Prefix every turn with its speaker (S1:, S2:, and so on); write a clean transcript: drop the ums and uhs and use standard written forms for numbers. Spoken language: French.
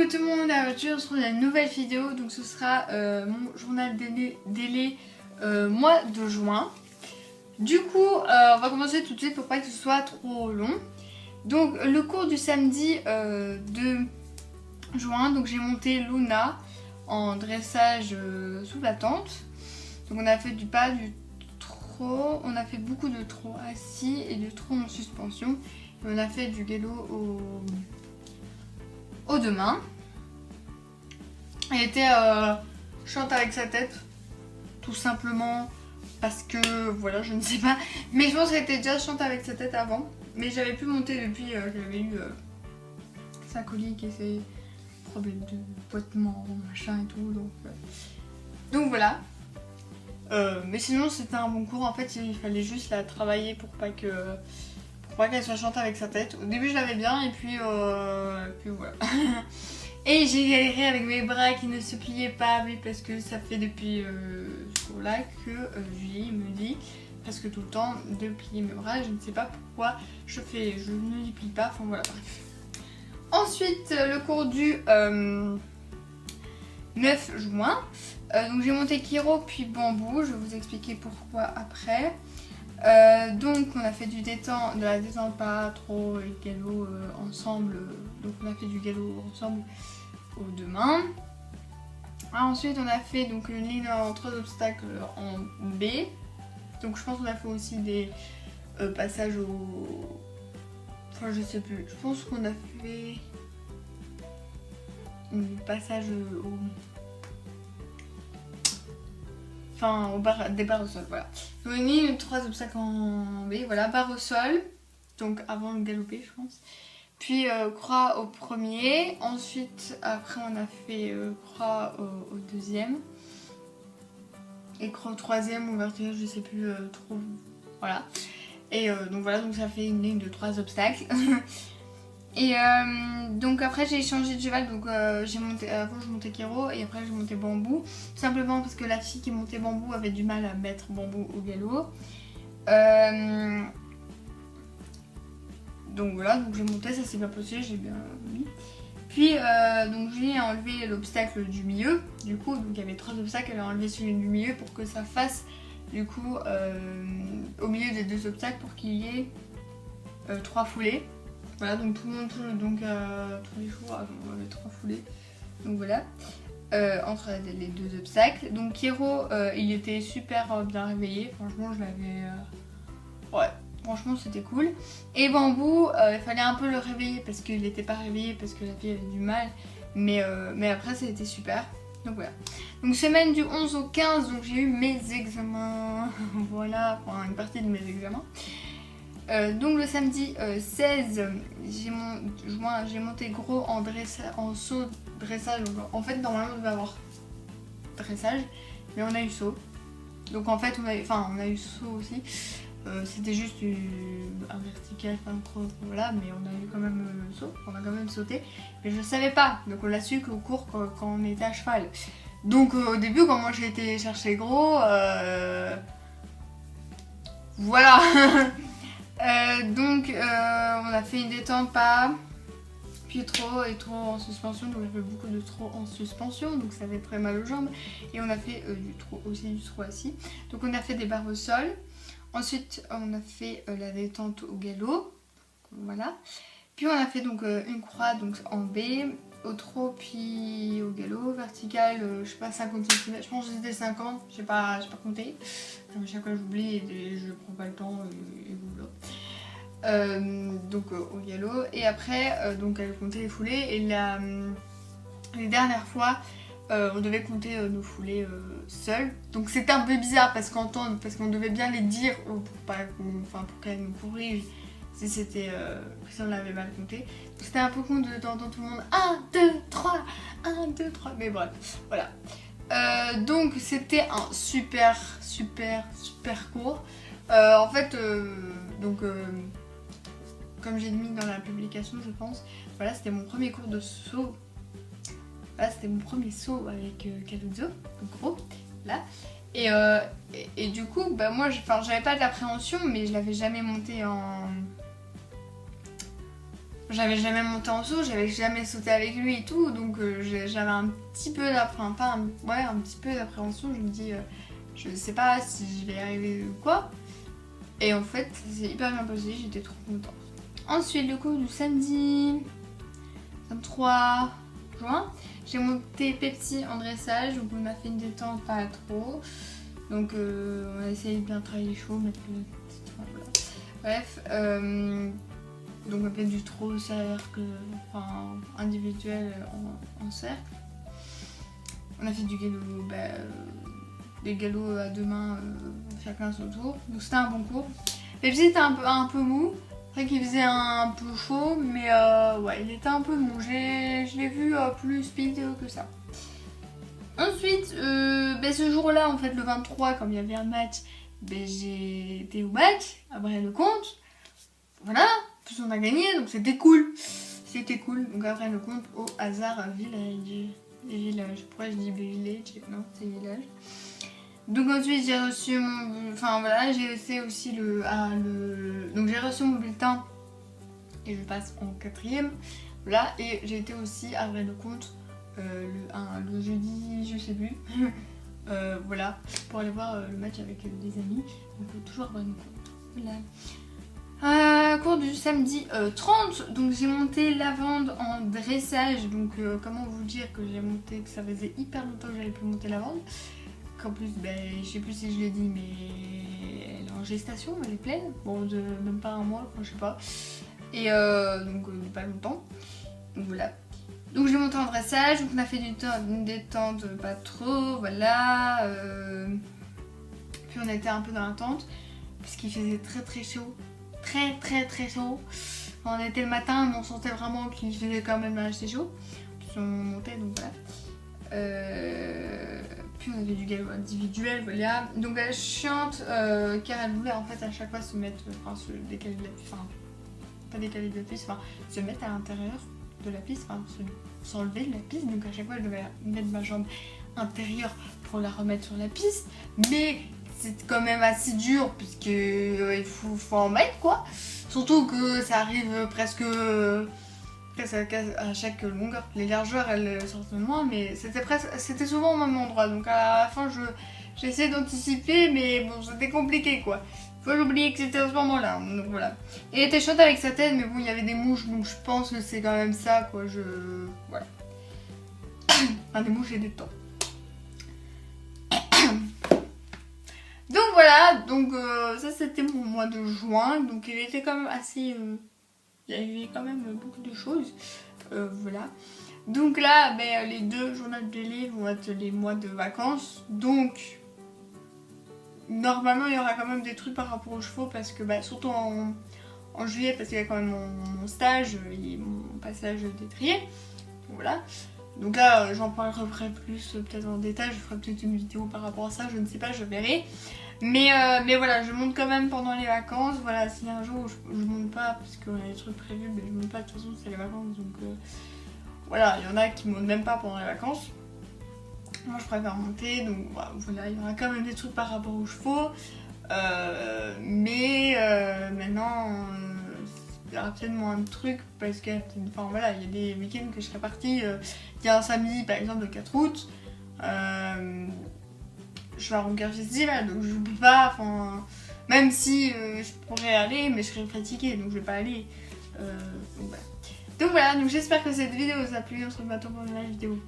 S1: tout le monde, aujourd'hui on se retrouve dans une nouvelle vidéo, donc ce sera mon journal délai mois de juin. Du coup on va commencer tout de suite pour pas que ce soit trop long. Donc le cours du samedi 2 juin, donc j'ai monté Luna en dressage sous la tente. Donc on a fait du pas, du trot, on a fait beaucoup de trot assis et du trot en suspension. Et on a fait du galop aux deux mains. Elle était chiante avec sa tête, tout simplement parce que voilà, je ne sais pas. Mais je pense qu'elle était déjà chiante avec sa tête avant. Mais j'avais pu monter depuis qu'elle avait eu sa colique et ses problèmes de boitement, machin et tout. Donc voilà. Mais sinon c'était un bon cours. En fait, il fallait juste la travailler pour pas qu'elle soit chiante avec sa tête. Au début je l'avais bien et puis voilà. Et j'ai galéré avec mes bras qui ne se pliaient pas, mais parce que ça fait depuis ce cours-là que Julie me dit presque tout le temps de plier mes bras. Je ne sais pas pourquoi je ne les plie pas, enfin voilà, bref. Ensuite le cours du 9 juin, donc j'ai monté Kiro puis bambou, je vais vous expliquer pourquoi après. Donc on a fait de la détente pas trop et galop ensemble, donc on a fait du galop ensemble aux deux mains. Ensuite on a fait donc une ligne en 3 obstacles en B, donc je pense qu'on a fait aussi des passages au... Enfin je sais plus, je pense qu'on a fait un passage au... Enfin, des barres au sol, voilà. Donc une ligne, 3 obstacles en B, voilà, barre au sol, donc avant le galopé je pense. Puis croix au premier, ensuite après on a fait croix au deuxième. Et croix au troisième ou vertical, je sais plus trop, voilà. Et donc voilà, donc ça fait une ligne de 3 obstacles. Et donc après j'ai changé de cheval, donc avant je montais Kiro et après j'ai monté bambou. Tout simplement parce que la fille qui montait bambou avait du mal à mettre bambou au galop. Donc voilà, donc j'ai monté, ça s'est bien passé, j'ai bien mis. Puis donc Julie a enlevé l'obstacle du milieu, du coup donc il y avait 3 obstacles, elle a enlevé celui du milieu pour que ça fasse du coup au milieu des 2 obstacles pour qu'il y ait 3 foulées. Voilà, donc tout le monde, tous les jours, on avait 3 foulées, donc voilà, entre les 2 obstacles. Donc Kiro, il était super bien réveillé, franchement je l'avais... ouais, franchement c'était cool. Et bambou, il fallait un peu le réveiller parce qu'il n'était pas réveillé, parce que la fille avait du mal, mais après ça a été super. Donc voilà. Donc semaine du 11 au 15, donc j'ai eu mes examens, voilà, enfin une partie de mes examens. Donc le samedi 16 juin, j'ai monté gros en saut dressage. Donc, en fait normalement on devait avoir dressage, mais on a eu saut. Donc en fait on a eu saut aussi. C'était juste un vertical, enfin voilà, mais on a eu quand même saut, on a quand même sauté. Mais je savais pas, donc on l'a su qu'au cours quand on était à cheval. Donc au début quand moi j'ai été chercher gros, voilà. Donc on a fait une détente pas, puis trot et trot en suspension, donc j'ai fait beaucoup de trot en suspension, donc ça fait très mal aux jambes. Et on a fait du trot assis. Donc on a fait des barres au sol. Ensuite on a fait la détente au galop, voilà. Puis on a fait donc une croix donc en B, au trot puis au galop, vertical, je sais pas 50 cm, je pense que c'était 50, j'ai pas compté. Chaque fois j'oublie et je prends pas le temps et voilà. Donc au galop, et après donc elle comptait les foulées, et les dernières fois on devait compter nos foulées seules. Donc c'était un peu bizarre parce qu'on devait bien les dire pour qu'elle nous corrige si c'était si on l'avait mal compté. C'était un peu con d'entendre tout le monde 1, 2, 3, 1, 2, 3, mais bref, voilà. Donc c'était un super cours. En fait, comme j'ai mis dans la publication, je pense, voilà, c'était mon premier cours de saut. Voilà, c'était mon premier saut avec Caluzzo, donc gros, là. Et du coup, bah moi, j'avais pas d'appréhension, mais je l'avais jamais monté j'avais jamais monté en saut, j'avais jamais sauté avec lui et tout, donc j'avais un petit peu un petit peu d'appréhension. Je me dis, je sais pas si je vais y arriver ou quoi. Et en fait, ça s'est hyper bien passé, j'étais trop contente. Ensuite, le coup du samedi 23 juin, j'ai monté Pepsi en dressage, donc on a fait une détente pas trop. Donc on a essayé de bien travailler chaud, mettre le... Voilà. Bref, donc on a fait du trot au cercle, enfin individuel en cercle. On a fait du galop, des galops à deux mains, chacun son tour. Donc c'était un bon cours. Pepsi était un peu mou. C'est vrai qu'il faisait un peu chaud, mais ouais, il était un peu mou. Je l'ai vu plus speed que ça. Ensuite, ce jour-là, en fait, le 23, comme il y avait un match, j'ai été au match, après le compte. Voilà, en plus on a gagné, donc c'était cool. C'était cool. Donc après le compte, au hasard, village. Pourquoi je dis village? Non, c'est village. Donc ensuite j'ai reçu mon... Enfin voilà, j'ai reçu aussi donc j'ai reçu mon bulletin et je passe en 4ème. Voilà, et j'ai été aussi après le compte le jeudi, je sais plus. Voilà, pour aller voir le match avec des amis. Donc toujours après le compte. Voilà. Cours du samedi 30, donc j'ai monté lavande en dressage. Donc comment vous dire que j'ai monté, que ça faisait hyper longtemps que j'avais pu monter lavande. Qu'en plus, je sais plus si je l'ai dit, mais elle est en gestation, elle est pleine. Bon, de même pas un mois, je sais pas. Et donc pas longtemps. Donc voilà. Donc j'ai monté en dressage, donc on a fait une détente pas trop, voilà. Puis on était un peu dans la tente, puisqu'il faisait très chaud. Très chaud. On était le matin, mais on sentait vraiment qu'il faisait quand même assez chaud. Puis on montait, donc voilà. Puis on avait du galop individuel, voilà. Donc elle chiante car elle voulait en fait à chaque fois se mettre, se décaler de la piste, pas décaler de la piste, se mettre à l'intérieur de la piste, s'enlever de la piste. Donc à chaque fois elle devait mettre ma jambe intérieure pour la remettre sur la piste. Mais c'est quand même assez dur puisque il faut en mettre quoi. Surtout que ça arrive presque à chaque longueur. Les largeurs elles sortent de moins, mais c'était souvent au même endroit. Donc à la fin j'essaie d'anticiper, mais bon c'était compliqué quoi. Faut l'oublier que c'était à ce moment-là. Donc voilà. Et elle était chaude avec sa tête, mais bon il y avait des mouches, donc je pense que c'est quand même ça quoi. Voilà. Enfin des mouches et des temps. Donc voilà, donc ça c'était mon mois de juin. Donc il était quand même assez... il y avait quand même beaucoup de choses. Voilà. Donc là, les 2 journaux de livres vont être les mois de vacances. Donc, normalement, il y aura quand même des trucs par rapport aux chevaux. Parce que, surtout en juillet, parce qu'il y a quand même mon stage et mon passage d'étrier. Voilà. Donc là, j'en parlerai plus peut-être en détail. Je ferai peut-être une vidéo par rapport à ça. Je ne sais pas, je verrai. Mais voilà, je monte quand même pendant les vacances. Voilà, si un jour je monte pas parce qu'on a des trucs prévus, je monte pas. De toute façon, c'est les vacances. Donc voilà, il y en a qui montent même pas pendant les vacances. Moi, je préfère monter. Donc voilà, il y aura quand même des trucs par rapport aux chevaux. Mais maintenant, il y aura peut-être moins de trucs parce que, enfin voilà, il y a des week-ends que je serai partie. Il y a un samedi, par exemple, le 4 août. Je vais à Roncar Festival, donc je peux pas, même si je pourrais aller, mais je serais fatiguée, donc je vais pas aller. Donc voilà, donc j'espère que cette vidéo vous a plu, on se retrouve bientôt pour une nouvelle vidéo.